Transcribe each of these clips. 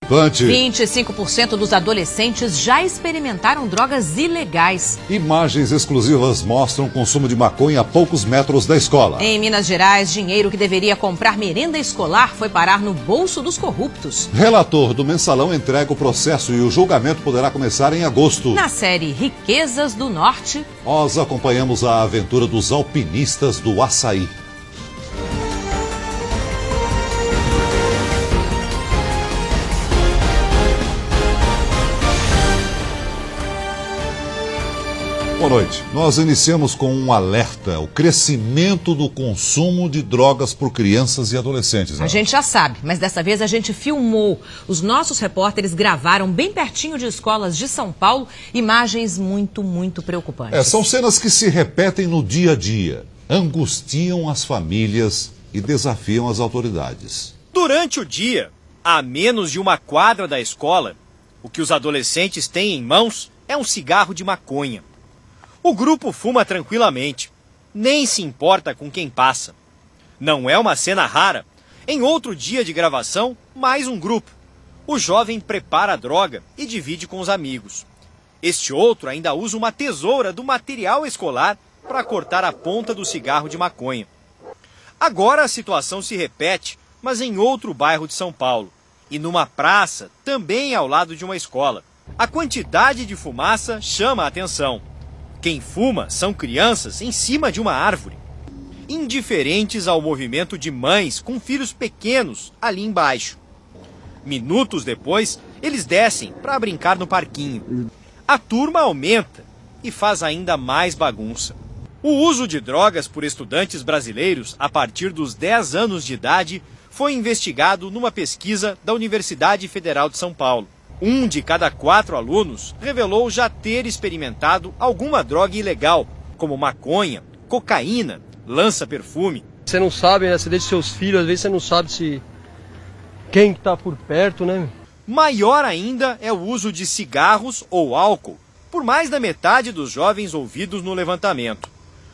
25% dos adolescentes já experimentaram drogas ilegais. Imagens exclusivas mostram o consumo de maconha a poucos metros da escola. Em Minas Gerais, dinheiro que deveria comprar merenda escolar foi parar no bolso dos corruptos. Relator do Mensalão entrega o processo e o julgamento poderá começar em agosto. Na série Riquezas do Norte, nós acompanhamos a aventura dos alpinistas do Açaí. Boa noite. Nós iniciamos com um alerta, o crescimento do consumo de drogas por crianças e adolescentes. A gente já sabe, mas dessa vez a gente filmou. Os nossos repórteres gravaram bem pertinho de escolas de São Paulo imagens muito preocupantes. São cenas que se repetem no dia a dia, angustiam as famílias e desafiam as autoridades. Durante o dia, a menos de uma quadra da escola, o que os adolescentes têm em mãos é um cigarro de maconha. O grupo fuma tranquilamente, nem se importa com quem passa. Não é uma cena rara. Em outro dia de gravação, mais um grupo. O jovem prepara a droga e divide com os amigos. Este outro ainda usa uma tesoura do material escolar para cortar a ponta do cigarro de maconha. Agora a situação se repete, mas em outro bairro de São Paulo. E numa praça, também ao lado de uma escola. A quantidade de fumaça chama a atenção. Quem fuma são crianças em cima de uma árvore, indiferentes ao movimento de mães com filhos pequenos ali embaixo. Minutos depois, eles descem para brincar no parquinho. A turma aumenta e faz ainda mais bagunça. O uso de drogas por estudantes brasileiros a partir dos 10 anos de idade foi investigado numa pesquisa da Universidade Federal de São Paulo. 1 de cada 4 alunos revelou já ter experimentado alguma droga ilegal, como maconha, cocaína, lança-perfume. Você não sabe, né? Você deixa seus filhos, às vezes você não sabe se quem está por perto, né? Maior ainda é o uso de cigarros ou álcool, por mais da metade dos jovens ouvidos no levantamento.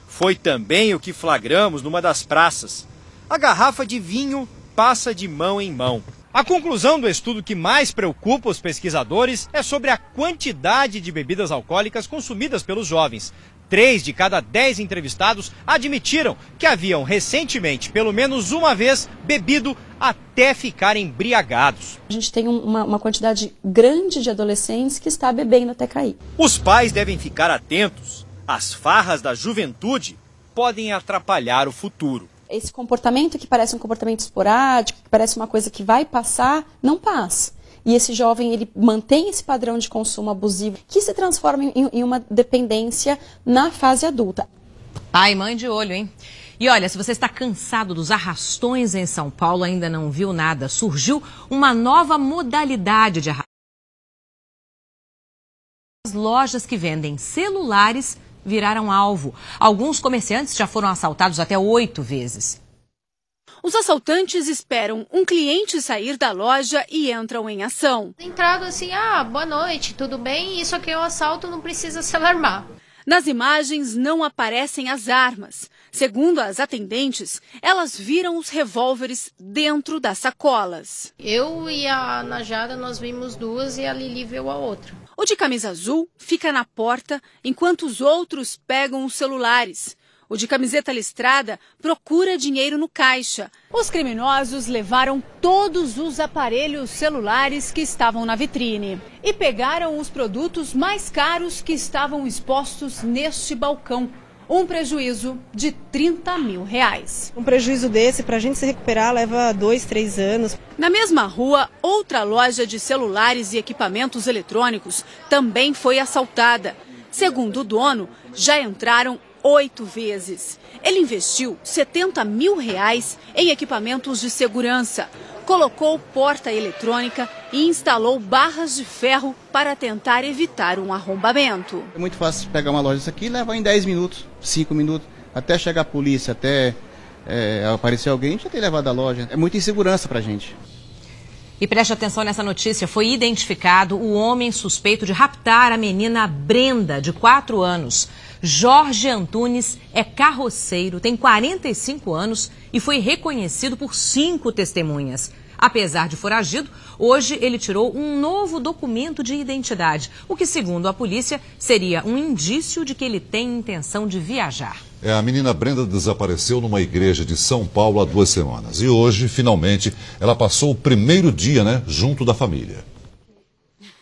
Foi também o que flagramos numa das praças. A garrafa de vinho passa de mão em mão. A conclusão do estudo que mais preocupa os pesquisadores é sobre a quantidade de bebidas alcoólicas consumidas pelos jovens. 3 de cada 10 entrevistados admitiram que haviam recentemente, pelo menos uma vez, bebido até ficarem embriagados. A gente tem uma quantidade grande de adolescentes que está bebendo até cair. Os pais devem ficar atentos. As farras da juventude podem atrapalhar o futuro. Esse comportamento que parece um comportamento esporádico, que parece uma coisa que vai passar, não passa. E esse jovem, ele mantém esse padrão de consumo abusivo que se transforma em uma dependência na fase adulta. Pai e mãe de olho, hein? E olha, se você está cansado dos arrastões em São Paulo, ainda não viu nada, surgiu uma nova modalidade de arrastão. As lojas que vendem celulares viraram alvo. Alguns comerciantes já foram assaltados até 8 vezes. Os assaltantes esperam um cliente sair da loja e entram em ação. Entrado assim, boa noite, tudo bem? Isso aqui é um assalto, não precisa se alarmar. Nas imagens não aparecem as armas. Segundo as atendentes, elas viram os revólveres dentro das sacolas. Eu e a Najara, nós vimos 2 e a Lili viu a outra. O de camisa azul fica na porta, enquanto os outros pegam os celulares. O de camiseta listrada procura dinheiro no caixa. Os criminosos levaram todos os aparelhos celulares que estavam na vitrine e pegaram os produtos mais caros que estavam expostos neste balcão. Um prejuízo de R$30 mil. Um prejuízo desse, para a gente se recuperar, leva 2, 3 anos. Na mesma rua, outra loja de celulares e equipamentos eletrônicos também foi assaltada. Segundo o dono, já entraram 8 vezes. Ele investiu R$70 mil em equipamentos de segurança. Colocou porta eletrônica e instalou barras de ferro para tentar evitar um arrombamento. É muito fácil pegar uma loja dessa aqui e levar em 10 minutos, 5 minutos, até chegar a polícia, até aparecer alguém, já ter levado a loja. É muita insegurança para a gente. E preste atenção nessa notícia, foi identificado o homem suspeito de raptar a menina Brenda, de 4 anos. Jorge Antunes é carroceiro, tem 45 anos e foi reconhecido por 5 testemunhas. Apesar de foragido, hoje ele tirou um novo documento de identidade, o que, segundo a polícia, seria um indício de que ele tem intenção de viajar. A menina Brenda desapareceu numa igreja de São Paulo há 2 semanas. E hoje, finalmente, ela passou o primeiro dia, junto da família.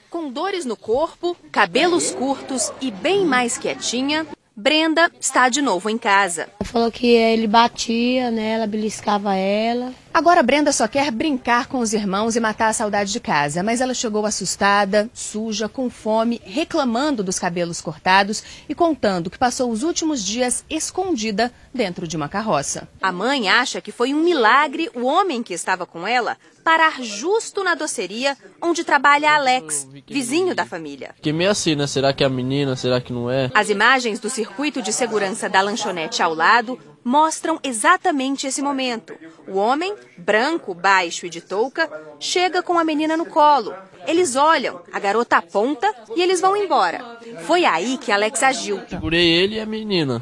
Com dores no corpo, cabelos curtos e bem mais quietinha, Brenda está de novo em casa. Falou que ele batia nela, beliscava ela. Agora Brenda só quer brincar com os irmãos e matar a saudade de casa, mas ela chegou assustada, suja, com fome, reclamando dos cabelos cortados e contando que passou os últimos dias escondida dentro de uma carroça. A mãe acha que foi um milagre o homem que estava com ela parar justo na doceria onde trabalha Alex, vizinho da família. Fiquei meio assim, né? Será que é a menina? Será que não é? As imagens do circuito de segurança da lanchonete ao lado mostram exatamente esse momento. O homem, branco, baixo e de touca, chega com a menina no colo. Eles olham, a garota aponta e eles vão embora. Foi aí que Alex agiu. Segurei ele e a menina.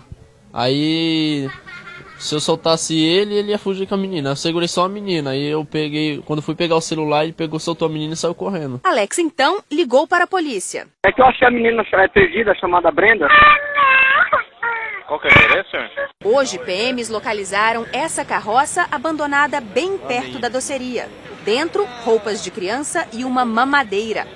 Aí, se eu soltasse ele ia fugir com a menina. Eu segurei só a menina. Aí eu peguei, quando fui pegar o celular, ele soltou a menina e saiu correndo. Alex, então, ligou para a polícia. É que eu achei a menina perdida, chamada Brenda. Qual que é o endereço? Hoje, PMs localizaram essa carroça abandonada bem perto da doceria. Dentro, roupas de criança e uma mamadeira.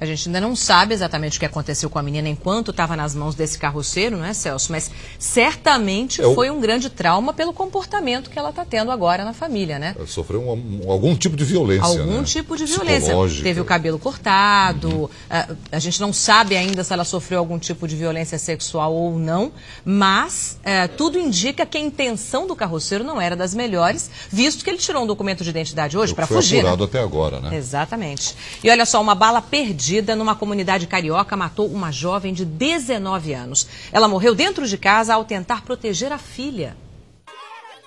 A gente ainda não sabe exatamente o que aconteceu com a menina enquanto estava nas mãos desse carroceiro, não é, Celso? Mas certamente foi um grande trauma pelo comportamento que ela está tendo agora na família, né? Ela sofreu algum tipo de violência, Algum tipo de violência. Teve o cabelo cortado, a gente não sabe ainda se ela sofreu algum tipo de violência sexual ou não, mas tudo indica que a intenção do carroceiro não era das melhores, visto que ele tirou um documento de identidade hoje para fugir. Foi apurado até agora, né? Exatamente. E olha só, uma bala perdida numa comunidade carioca matou uma jovem de 19 anos. Ela morreu dentro de casa ao tentar proteger a filha.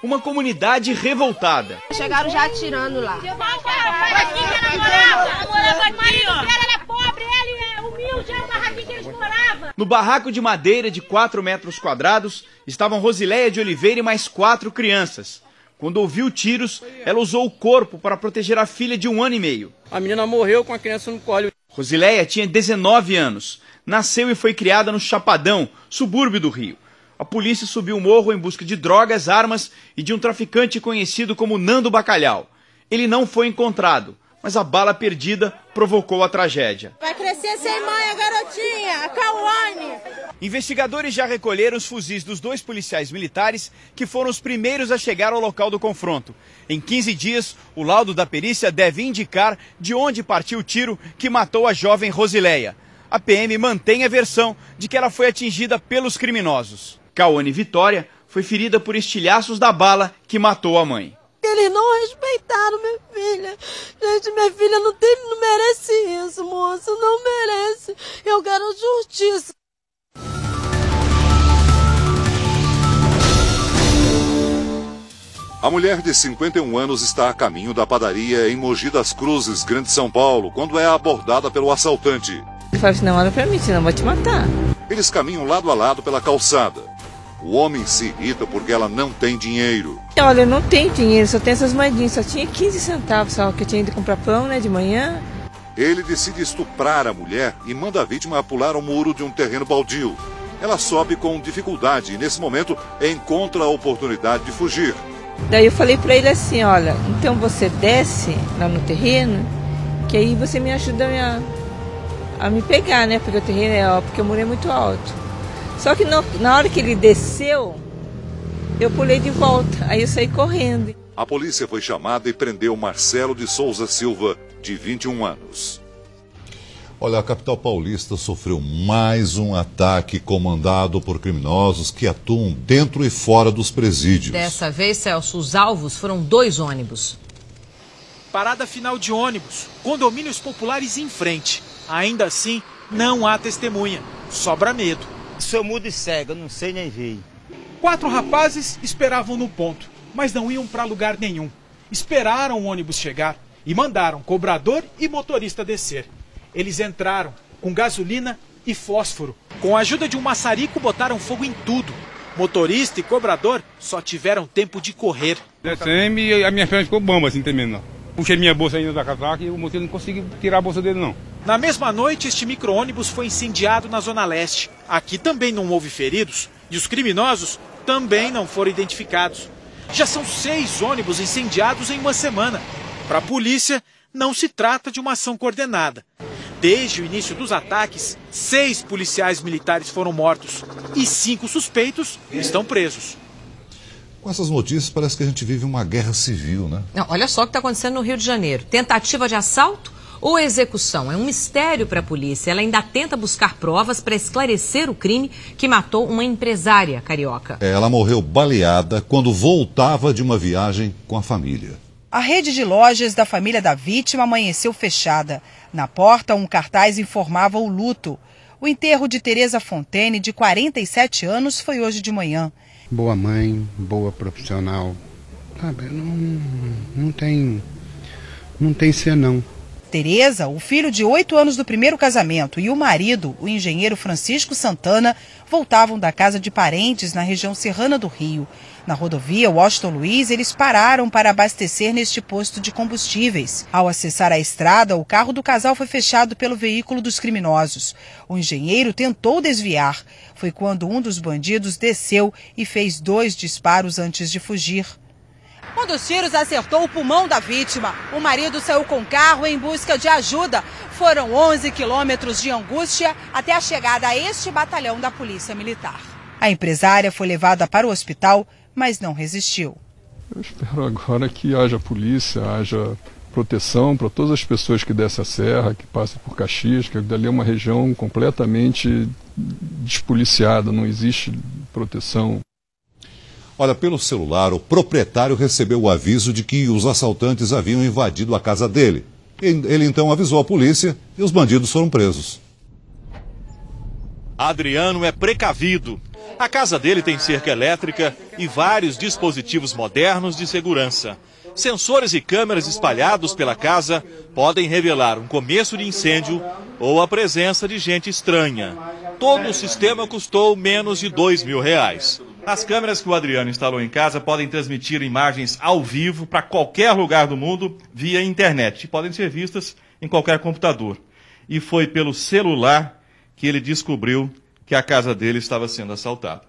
Uma comunidade revoltada. Chegaram já atirando lá. No barraco de madeira de 4 metros quadrados, estavam Rosileia de Oliveira e mais 4 crianças. Quando ouviu tiros, ela usou o corpo para proteger a filha de 1 ano e meio. A menina morreu com a criança no colo. Rosileia tinha 19 anos. Nasceu e foi criada no Chapadão, subúrbio do Rio. A polícia subiu o morro em busca de drogas, armas e de um traficante conhecido como Nando Bacalhau. Ele não foi encontrado, mas a bala perdida provocou a tragédia. Vai crescer sem mãe a garotinha, a Cauane. Investigadores já recolheram os fuzis dos 2 policiais militares que foram os primeiros a chegar ao local do confronto. Em 15 dias, o laudo da perícia deve indicar de onde partiu o tiro que matou a jovem Rosileia. A PM mantém a versão de que ela foi atingida pelos criminosos. Cauane Vitória foi ferida por estilhaços da bala que matou a mãe. Eles não respeitaram minha filha. Gente, minha filha não merece isso, moço. Não merece. Eu quero justiça. A mulher de 51 anos está a caminho da padaria em Mogi das Cruzes, Grande São Paulo, quando é abordada pelo assaltante. Ele fala assim, não olha pra mim, senão eu vou te matar. Eles caminham lado a lado pela calçada. O homem se irrita porque ela não tem dinheiro. Olha, eu não tenho dinheiro, só tenho essas moedinhas, só tinha 15 centavos, só que eu tinha ido comprar pão, de manhã. Ele decide estuprar a mulher e manda a vítima pular o muro de um terreno baldio. Ela sobe com dificuldade e, nesse momento, encontra a oportunidade de fugir. Daí eu falei pra ele assim, olha, então você desce lá no terreno, que aí você me ajuda a me pegar, né? Porque o terreno porque o muro é muito alto. Só que na hora que ele desceu, eu pulei de volta, aí eu saí correndo. A polícia foi chamada e prendeu Marcelo de Souza Silva, de 21 anos. Olha, a capital paulista sofreu mais um ataque comandado por criminosos que atuam dentro e fora dos presídios. Dessa vez, Celso, os alvos foram 2 ônibus. Parada final de ônibus, condomínios populares em frente. Ainda assim, não há testemunha. Sobra medo. Sou mudo e cego, eu não sei nem ver. 4 rapazes esperavam no ponto, mas não iam para lugar nenhum. Esperaram o ônibus chegar e mandaram cobrador e motorista descer. Eles entraram com gasolina e fósforo. Com a ajuda de um maçarico, botaram fogo em tudo. Motorista e cobrador só tiveram tempo de correr. Descemos e a minha perna ficou bamba assim, tremendo. Puxei minha bolsa ainda da casaca e o motorista não conseguiu tirar a bolsa dele, não. Na mesma noite, este micro-ônibus foi incendiado na Zona Leste. Aqui também não houve feridos e os criminosos também não foram identificados. Já são 6 ônibus incendiados em uma semana. Para a polícia, não se trata de uma ação coordenada. Desde o início dos ataques, 6 policiais militares foram mortos e 5 suspeitos estão presos. Com essas notícias, parece que a gente vive uma guerra civil, né? Não, olha só o que está acontecendo no Rio de Janeiro. Tentativa de assalto ou execução? É um mistério para a polícia. Ela ainda tenta buscar provas para esclarecer o crime que matou uma empresária carioca. Ela morreu baleada quando voltava de uma viagem com a família. A rede de lojas da família da vítima amanheceu fechada. Na porta, um cartaz informava o luto. O enterro de Tereza Fontaine, de 47 anos, foi hoje de manhã. Boa mãe, boa profissional. Sabe, não tem senão. Tereza, o filho de 8 anos do primeiro casamento, e o marido, o engenheiro Francisco Santana, voltavam da casa de parentes na região serrana do Rio. Na rodovia Washington Luiz, eles pararam para abastecer neste posto de combustíveis. Ao acessar a estrada, o carro do casal foi fechado pelo veículo dos criminosos. O engenheiro tentou desviar. Foi quando um dos bandidos desceu e fez 2 disparos antes de fugir. Um dos tiros acertou o pulmão da vítima. O marido saiu com o carro em busca de ajuda. Foram 11 quilômetros de angústia até a chegada a este batalhão da Polícia Militar. A empresária foi levada para o hospital, mas não resistiu. Eu espero agora que haja polícia, haja proteção para todas as pessoas que descem a serra, que passem por Caxias, que dali é uma região completamente despoliciada, não existe proteção. Olha, pelo celular, o proprietário recebeu o aviso de que os assaltantes haviam invadido a casa dele. Ele então avisou a polícia e os bandidos foram presos. Adriano é precavido. A casa dele tem cerca elétrica e vários dispositivos modernos de segurança. Sensores e câmeras espalhados pela casa podem revelar um começo de incêndio ou a presença de gente estranha. Todo o sistema custou menos de R$2.000. As câmeras que o Adriano instalou em casa podem transmitir imagens ao vivo para qualquer lugar do mundo via internet e podem ser vistas em qualquer computador. E foi pelo celular que ele descobriu que a casa dele estava sendo assaltada.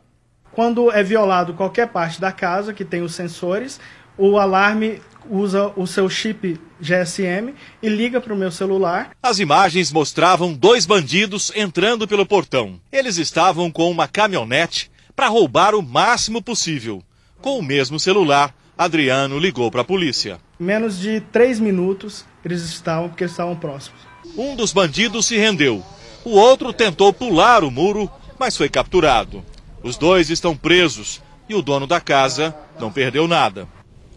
Quando é violado qualquer parte da casa que tem os sensores, o alarme usa o seu chip GSM e liga para o meu celular. As imagens mostravam 2 bandidos entrando pelo portão. Eles estavam com uma caminhonete para roubar o máximo possível. Com o mesmo celular, Adriano ligou para a polícia. Menos de 3 minutos eles estavam próximos. Um dos bandidos se rendeu. O outro tentou pular o muro, mas foi capturado. Os 2 estão presos e o dono da casa não perdeu nada.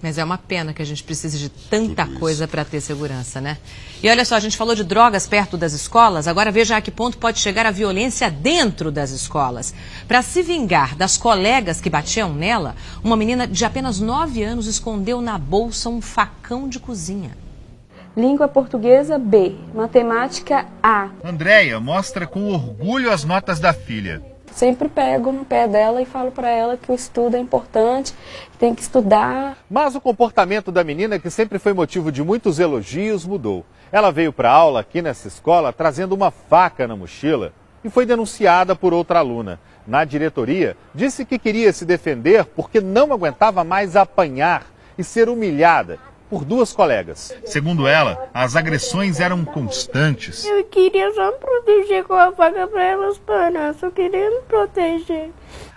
Mas é uma pena que a gente precise de tanta coisa para ter segurança, né? E olha só, a gente falou de drogas perto das escolas, agora veja a que ponto pode chegar a violência dentro das escolas. Para se vingar das colegas que batiam nela, uma menina de apenas 9 anos escondeu na bolsa um facão de cozinha. Língua portuguesa B, matemática A. Andréia mostra com orgulho as notas da filha. Sempre pego no pé dela e falo para ela que o estudo é importante, tem que estudar. Mas o comportamento da menina, que sempre foi motivo de muitos elogios, mudou. Ela veio para a aula aqui nessa escola trazendo uma faca na mochila e foi denunciada por outra aluna. Na diretoria, disse que queria se defender porque não aguentava mais apanhar e ser humilhada por 2 colegas. Segundo ela, as agressões eram constantes. Eu queria só me proteger com a faca para elas parar, só queria me proteger.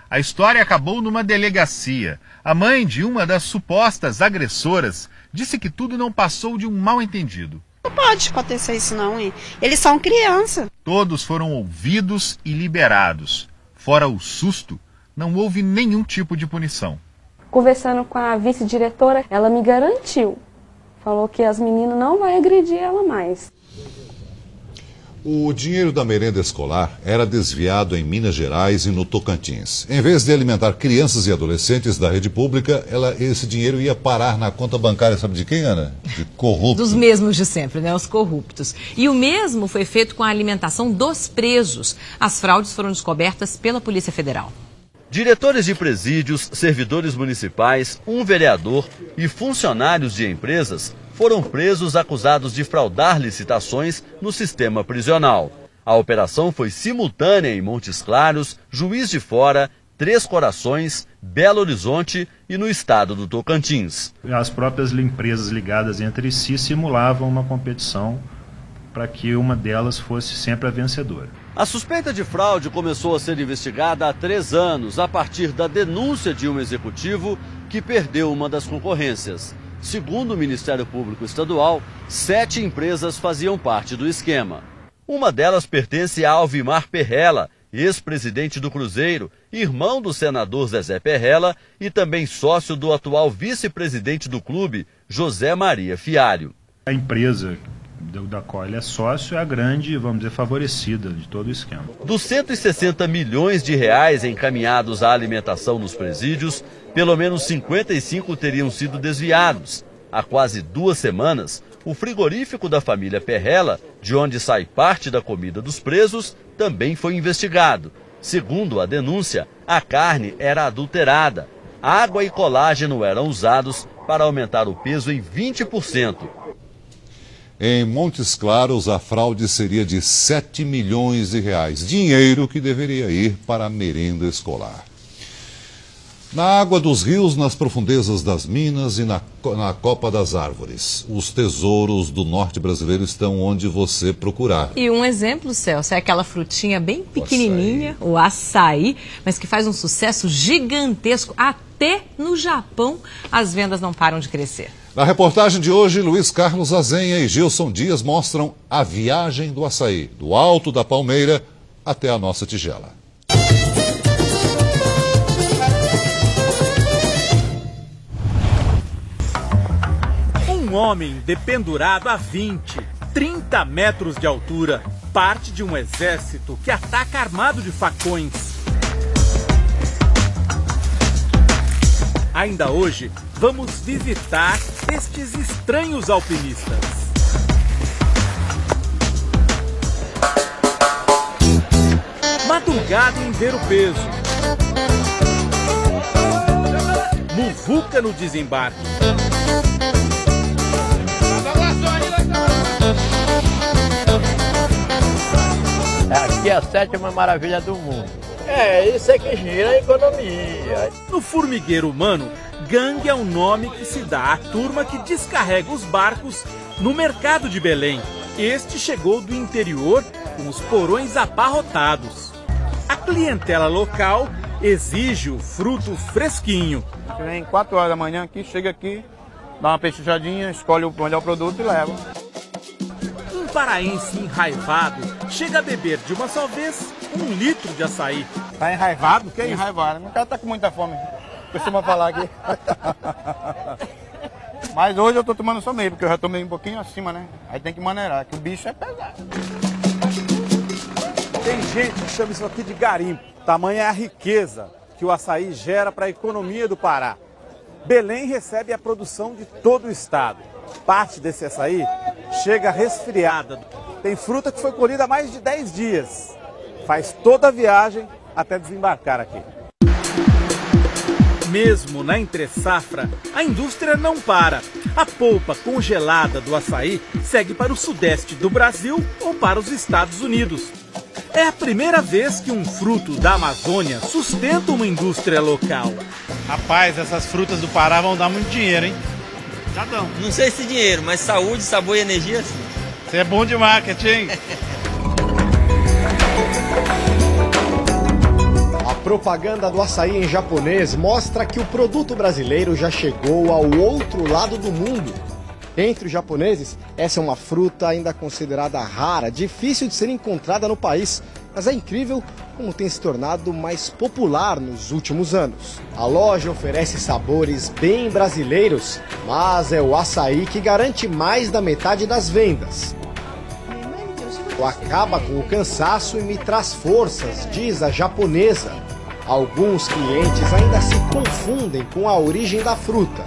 A história acabou numa delegacia. A mãe de uma das supostas agressoras disse que tudo não passou de um mal-entendido. Não pode acontecer isso não, hein? Eles são criança. Todos foram ouvidos e liberados. Fora o susto, não houve nenhum tipo de punição. Conversando com a vice-diretora, ela me garantiu. Falou que as meninas não vão agredir ela mais. O dinheiro da merenda escolar era desviado em Minas Gerais e no Tocantins. Em vez de alimentar crianças e adolescentes da rede pública, esse dinheiro ia parar na conta bancária, sabe de quem, Ana? De corruptos. Dos mesmos de sempre, né? Os corruptos. E o mesmo foi feito com a alimentação dos presos. As fraudes foram descobertas pela Polícia Federal. Diretores de presídios, servidores municipais, um vereador e funcionários de empresas foram presos acusados de fraudar licitações no sistema prisional. A operação foi simultânea em Montes Claros, Juiz de Fora, Três Corações, Belo Horizonte e no estado do Tocantins. As próprias empresas ligadas entre si simulavam uma competição para que uma delas fosse sempre a vencedora. A suspeita de fraude começou a ser investigada há 3 anos, a partir da denúncia de um executivo que perdeu uma das concorrências. Segundo o Ministério Público Estadual, 7 empresas faziam parte do esquema. Uma delas pertence a Alvimar Perrella, ex-presidente do Cruzeiro, irmão do senador Zezé Perrella e também sócio do atual vice-presidente do clube, José Maria Fialho. A empresa da qual ele é sócio é a grande, vamos dizer, favorecida de todo o esquema. Dos 160 milhões de reais encaminhados à alimentação nos presídios, pelo menos 55 teriam sido desviados. Há quase 2 semanas, o frigorífico da família Perrella, de onde sai parte da comida dos presos, também foi investigado. Segundo a denúncia, a carne era adulterada. Água e colágeno eram usados para aumentar o peso em 20%. Em Montes Claros, a fraude seria de 7 milhões de reais, dinheiro que deveria ir para a merenda escolar. Na água dos rios, nas profundezas das minas e na copa das árvores. Os tesouros do norte brasileiro estão onde você procurar. E um exemplo, Celso, é aquela frutinha bem pequenininha, o açaí, mas que faz um sucesso gigantesco. Até no Japão, as vendas não param de crescer. Na reportagem de hoje, Luiz Carlos Azenha e Gilson Dias mostram a viagem do açaí, do alto da palmeira até a nossa tigela. Um homem dependurado a 20, 30 metros de altura, parte de um exército que ataca armado de facões. Ainda hoje, vamos visitar estes estranhos alpinistas. Madrugada em Ver o Peso. Muvuca no desembarque. Aqui é a 7ª maravilha do mundo. É, isso é que gira a economia. No formigueiro humano, gangue é o nome que se dá à turma que descarrega os barcos no mercado de Belém. Este chegou do interior com os porões abarrotados. A clientela local exige o fruto fresquinho. Vem 4 horas da manhã aqui, chega aqui, dá uma pechadinha, escolhe o melhor produto e leva. Um paraense enraivado chega a beber de uma só vez 1 litro de açaí. Tá enraivado? Que enraivado? O cara tá com muita fome, costuma falar aqui. Mas hoje eu tô tomando só meio, porque eu já tomei um pouquinho acima, né? Aí tem que maneirar, que o bicho é pesado. Tem gente que chama isso aqui de garimpo. Tamanha é a riqueza que o açaí gera para a economia do Pará. Belém recebe a produção de todo o estado. Parte desse açaí chega resfriada. Tem fruta que foi colhida há mais de 10 dias. Faz toda a viagem até desembarcar aqui. Mesmo na entre-safra, a indústria não para. A polpa congelada do açaí segue para o sudeste do Brasil ou para os Estados Unidos. É a primeira vez que um fruto da Amazônia sustenta uma indústria local. Rapaz, essas frutas do Pará vão dar muito dinheiro, hein? Já dão. Não sei se dinheiro, mas saúde, sabor e energia sim. Você é bom de marketing. A propaganda do açaí em japonês mostra que o produto brasileiro já chegou ao outro lado do mundo. Entre os japoneses, essa é uma fruta ainda considerada rara, difícil de ser encontrada no país, mas é incrível como tem se tornado mais popular nos últimos anos. A loja oferece sabores bem brasileiros, mas é o açaí que garante mais da metade das vendas. Acaba com o cansaço e me traz forças, diz a japonesa. Alguns clientes ainda se confundem com a origem da fruta.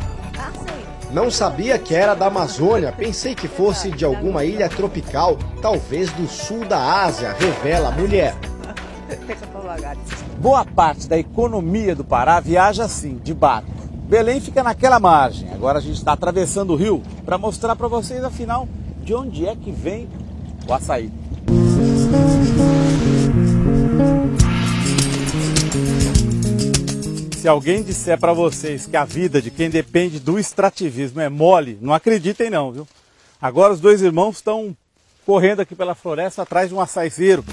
Não sabia que era da Amazônia, pensei que fosse de alguma ilha tropical, talvez do sul da Ásia, revela a mulher. Boa parte da economia do Pará viaja assim, de barco. Belém fica naquela margem. Agora a gente está atravessando o rio para mostrar para vocês, afinal, de onde é que vem o açaí. Se alguém disser para vocês que a vida de quem depende do extrativismo é mole, não acreditem não, viu? Agora os dois irmãos estão correndo aqui pela floresta atrás de um açaiceiro.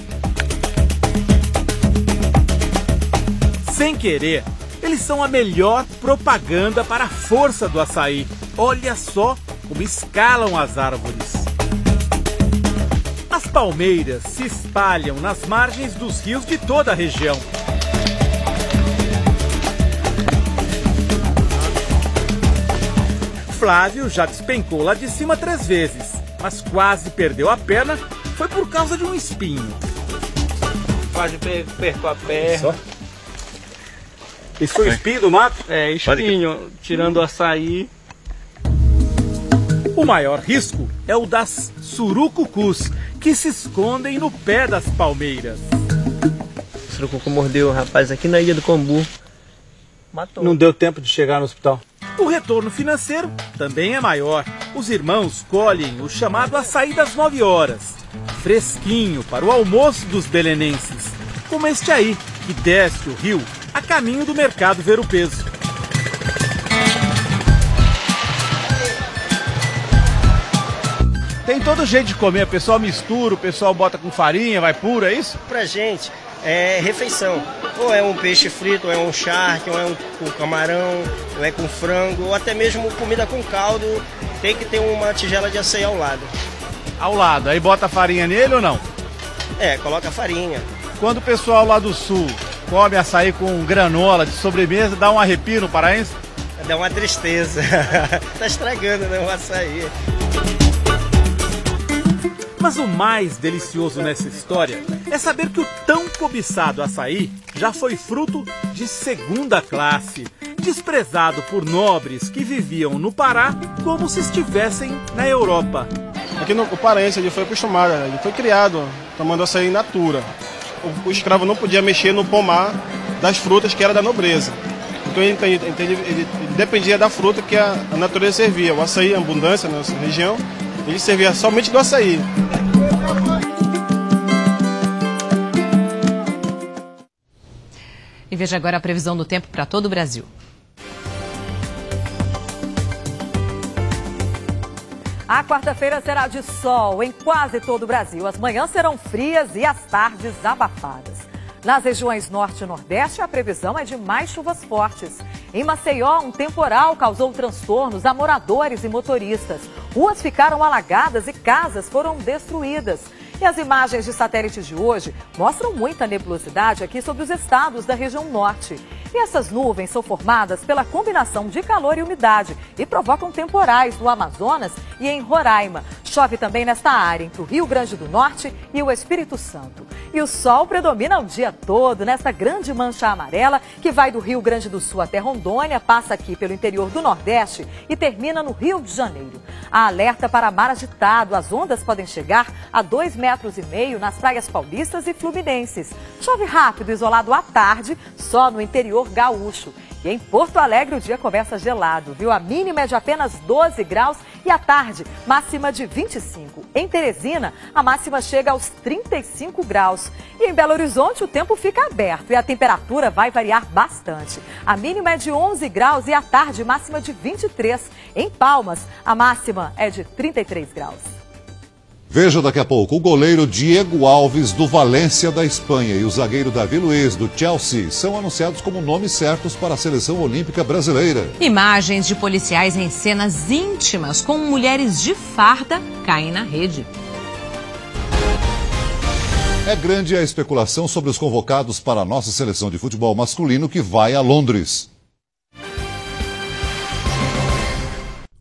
Sem querer, eles são a melhor propaganda para a força do açaí. Olha só como escalam as árvores. As palmeiras se espalham nas margens dos rios de toda a região. Flávio já despencou lá de cima 3 vezes, mas quase perdeu a perna, foi por causa de um espinho. Quase perco a perna. Isso foi o espinho do mato? É, espinho, tirando o açaí. O maior risco é o das surucucus, que se escondem no pé das palmeiras. O surucucu mordeu o rapaz aqui na Ilha do Combu. Matou. Não deu tempo de chegar no hospital. O retorno financeiro também é maior. Os irmãos colhem o chamado açaí das 9 horas. Fresquinho para o almoço dos belenenses. Como este aí, que desce o rio a caminho do mercado Ver o Peso. Tem todo jeito de comer, o pessoal mistura, o pessoal bota com farinha, vai puro, é isso? Pra gente é refeição. Ou é um peixe frito, ou é um charque, ou é um camarão, ou é com frango, ou até mesmo comida com caldo. Tem que ter uma tigela de açaí ao lado. Ao lado, aí bota farinha nele ou não? É, coloca farinha. Quando o pessoal lá do sul come açaí com granola de sobremesa, dá um arrepio no paraense? Dá uma tristeza. Tá estragando, né, o açaí. Mas o mais delicioso nessa história é saber que o tão cobiçado açaí já foi fruto de segunda classe, desprezado por nobres que viviam no Pará como se estivessem na Europa. Aqui no paraense ele foi acostumado, ele foi criado tomando açaí in natura. O escravo não podia mexer no pomar das frutas que era da nobreza. Então ele dependia da fruta que a natureza servia. O açaí, a abundância na nossa região, ele servia somente do açaí. E veja agora a previsão do tempo para todo o Brasil. A quarta-feira será de sol em quase todo o Brasil. As manhãs serão frias e as tardes abafadas. Nas regiões norte e nordeste, a previsão é de mais chuvas fortes. Em Maceió, um temporal causou transtornos a moradores e motoristas. Ruas ficaram alagadas e casas foram destruídas. E as imagens de satélites de hoje mostram muita nebulosidade aqui sobre os estados da região norte. E essas nuvens são formadas pela combinação de calor e umidade e provocam temporais no Amazonas e em Roraima. Chove também nesta área, entre o Rio Grande do Norte e o Espírito Santo. E o sol predomina o dia todo nesta grande mancha amarela que vai do Rio Grande do Sul até Rondônia, passa aqui pelo interior do Nordeste e termina no Rio de Janeiro. Há alerta para mar agitado, as ondas podem chegar a 2,5 metros nas praias paulistas e fluminenses. Chove rápido, isolado à tarde, só no interior gaúcho. E em Porto Alegre o dia começa gelado, viu? A mínima é de apenas 12 graus e à tarde, máxima de 25. Em Teresina, a máxima chega aos 35 graus. E em Belo Horizonte o tempo fica aberto e a temperatura vai variar bastante. A mínima é de 11 graus e à tarde, máxima de 23. Em Palmas, a máxima é de 33 graus. Veja daqui a pouco, o goleiro Diego Alves do Valência da Espanha e o zagueiro Davi Luiz do Chelsea são anunciados como nomes certos para a seleção olímpica brasileira. Imagens de policiais em cenas íntimas com mulheres de farda caem na rede. É grande a especulação sobre os convocados para a nossa seleção de futebol masculino que vai a Londres.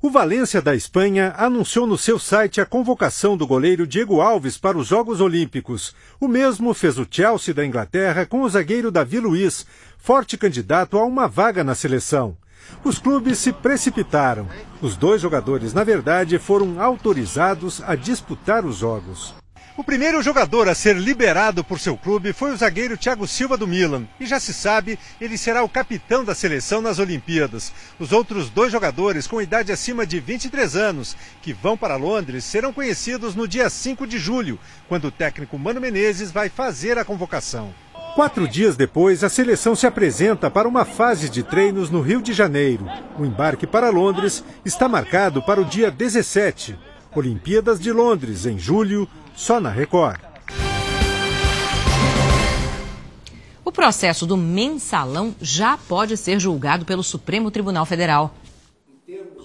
O Valência da Espanha anunciou no seu site a convocação do goleiro Diego Alves para os Jogos Olímpicos. O mesmo fez o Chelsea da Inglaterra com o zagueiro Davi Luiz, forte candidato a uma vaga na seleção. Os clubes se precipitaram. Os dois jogadores, na verdade, foram autorizados a disputar os Jogos. O primeiro jogador a ser liberado por seu clube foi o zagueiro Thiago Silva do Milan. E já se sabe, ele será o capitão da seleção nas Olimpíadas. Os outros 2 jogadores com idade acima de 23 anos, que vão para Londres, serão conhecidos no dia 5 de julho, quando o técnico Mano Menezes vai fazer a convocação. 4 dias depois, a seleção se apresenta para uma fase de treinos no Rio de Janeiro. O embarque para Londres está marcado para o dia 17. Olimpíadas de Londres, em julho, só na Record. O processo do mensalão já pode ser julgado pelo Supremo Tribunal Federal.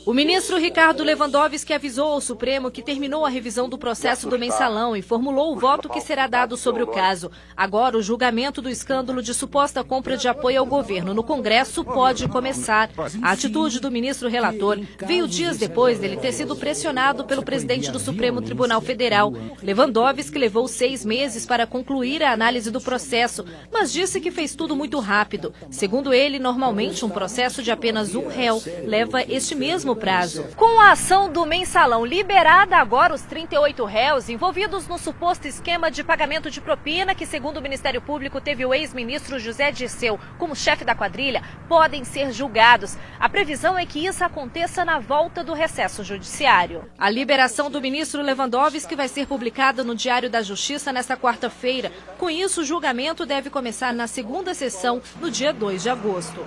O ministro Ricardo Lewandowski avisou ao Supremo que terminou a revisão do processo do mensalão e formulou o voto que será dado sobre o caso. Agora, o julgamento do escândalo de suposta compra de apoio ao governo no Congresso pode começar. A atitude do ministro relator veio dias depois dele ter sido pressionado pelo presidente do Supremo Tribunal Federal. Lewandowski levou 6 meses para concluir a análise do processo, mas disse que fez tudo muito rápido. Segundo ele, normalmente um processo de apenas um réu leva este mesmo prazo. Com a ação do mensalão liberada agora os 38 réus envolvidos no suposto esquema de pagamento de propina que, segundo o Ministério Público, teve o ex-ministro José Dirceu como chefe da quadrilha, podem ser julgados. A previsão é que isso aconteça na volta do recesso judiciário. A liberação do ministro Lewandowski vai ser publicada no Diário da Justiça nesta quarta-feira. Com isso, o julgamento deve começar na segunda sessão, no dia 2 de agosto.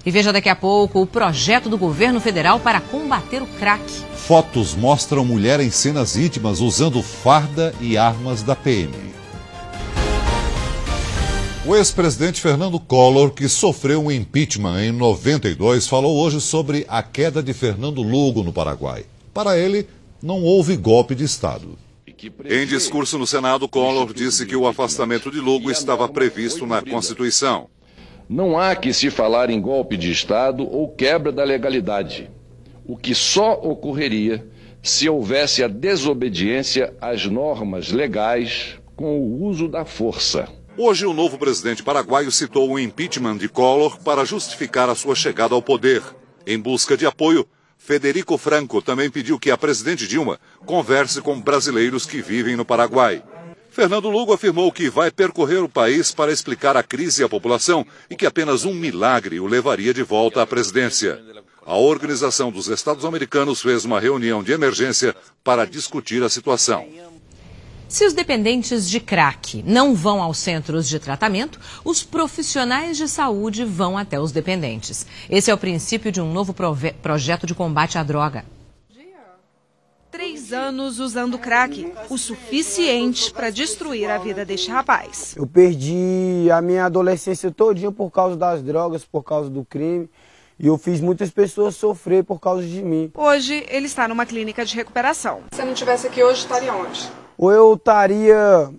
E veja daqui a pouco o projeto do governo federal para combater o crack. Fotos mostram mulher em cenas íntimas usando farda e armas da PM. O ex-presidente Fernando Collor, que sofreu um impeachment em 92, falou hoje sobre a queda de Fernando Lugo no Paraguai. Para ele, não houve golpe de Estado. Em discurso no Senado, Collor disse que o afastamento de Lugo estava previsto na Constituição. Não há que se falar em golpe de Estado ou quebra da legalidade, o que só ocorreria se houvesse a desobediência às normas legais com o uso da força. Hoje, o novo presidente paraguaio citou o impeachment de Collor para justificar a sua chegada ao poder. Em busca de apoio, Federico Franco também pediu que a presidente Dilma converse com brasileiros que vivem no Paraguai. Fernando Lugo afirmou que vai percorrer o país para explicar a crise à população e que apenas um milagre o levaria de volta à presidência. A Organização dos Estados Americanos fez uma reunião de emergência para discutir a situação. Se os dependentes de crack não vão aos centros de tratamento, os profissionais de saúde vão até os dependentes. Esse é o princípio de um novo projeto de combate à droga. 3 anos usando crack, o suficiente para destruir a vida deste rapaz. Eu perdi a minha adolescência todinha por causa das drogas, por causa do crime. E eu fiz muitas pessoas sofrer por causa de mim. Hoje, ele está numa clínica de recuperação. Se você não estivesse aqui hoje, estaria onde? Ou eu estaria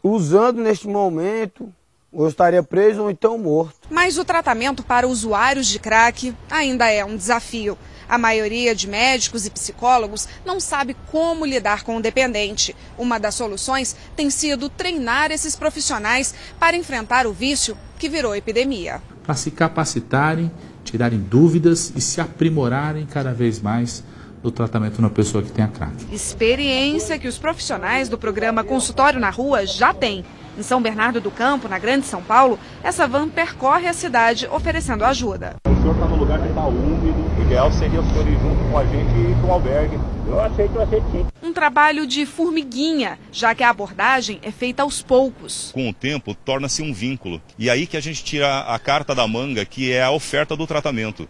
usando neste momento, ou eu estaria preso ou então morto. Mas o tratamento para usuários de crack ainda é um desafio. A maioria de médicos e psicólogos não sabe como lidar com o dependente. Uma das soluções tem sido treinar esses profissionais para enfrentar o vício que virou epidemia. Para se capacitarem, tirarem dúvidas e se aprimorarem cada vez mais no tratamento de uma pessoa que tenha crack. Experiência que os profissionais do programa Consultório na Rua já têm. Em São Bernardo do Campo, na Grande São Paulo, essa van percorre a cidade oferecendo ajuda. O senhor está no lugar que está úmido, o ideal seria o senhor ir junto com a gente e ir para um albergue. Eu aceito sim. Um trabalho de formiguinha, já que a abordagem é feita aos poucos. Com o tempo, torna-se um vínculo. E aí que a gente tira a carta da manga, que é a oferta do tratamento.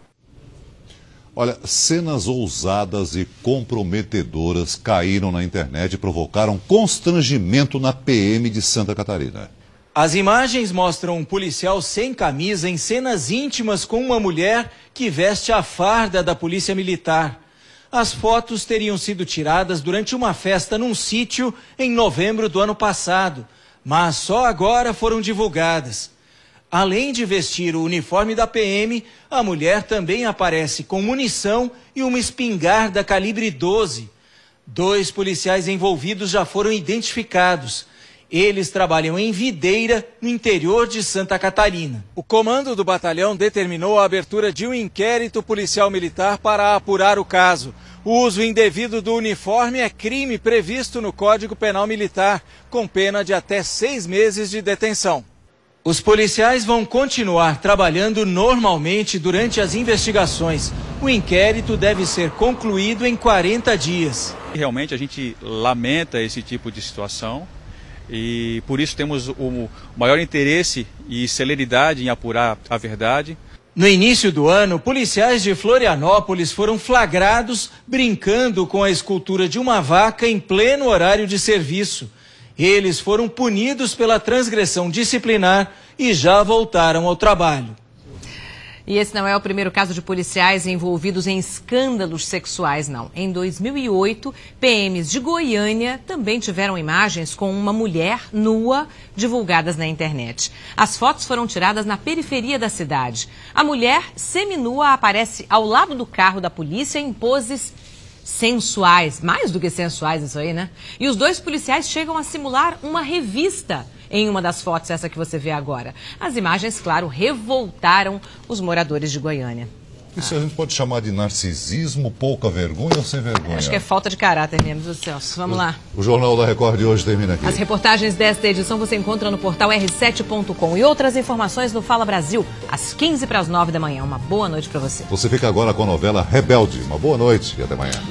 Olha, cenas ousadas e comprometedoras caíram na internet e provocaram constrangimento na PM de Santa Catarina. As imagens mostram um policial sem camisa em cenas íntimas com uma mulher que veste a farda da Polícia Militar. As fotos teriam sido tiradas durante uma festa num sítio em novembro do ano passado, mas só agora foram divulgadas. Além de vestir o uniforme da PM, a mulher também aparece com munição e uma espingarda calibre 12. 2 policiais envolvidos já foram identificados. Eles trabalham em Videira, no interior de Santa Catarina. O comando do batalhão determinou a abertura de um inquérito policial militar para apurar o caso. O uso indevido do uniforme é crime previsto no Código Penal Militar, com pena de até 6 meses de detenção. Os policiais vão continuar trabalhando normalmente durante as investigações. O inquérito deve ser concluído em 40 dias. Realmente a gente lamenta esse tipo de situação e por isso temos o maior interesse e celeridade em apurar a verdade. No início do ano, policiais de Florianópolis foram flagrados brincando com a escultura de uma vaca em pleno horário de serviço. Eles foram punidos pela transgressão disciplinar e já voltaram ao trabalho. E esse não é o primeiro caso de policiais envolvidos em escândalos sexuais, não. Em 2008, PMs de Goiânia também tiveram imagens com uma mulher nua divulgadas na internet. As fotos foram tiradas na periferia da cidade. A mulher seminua aparece ao lado do carro da polícia em poses sensuais, mais do que sensuais isso aí, né? E os dois policiais chegam a simular uma revista em uma das fotos, essa que você vê agora. As imagens, claro, revoltaram os moradores de Goiânia. Isso a gente pode chamar de narcisismo, pouca vergonha ou sem vergonha? Acho que é falta de caráter mesmo, do Celso. Vamos lá. O Jornal da Record de hoje termina aqui. As reportagens desta edição você encontra no portal r7.com e outras informações no Fala Brasil, às 8:45 da manhã. Uma boa noite para você. Você fica agora com a novela Rebelde. Uma boa noite e até amanhã.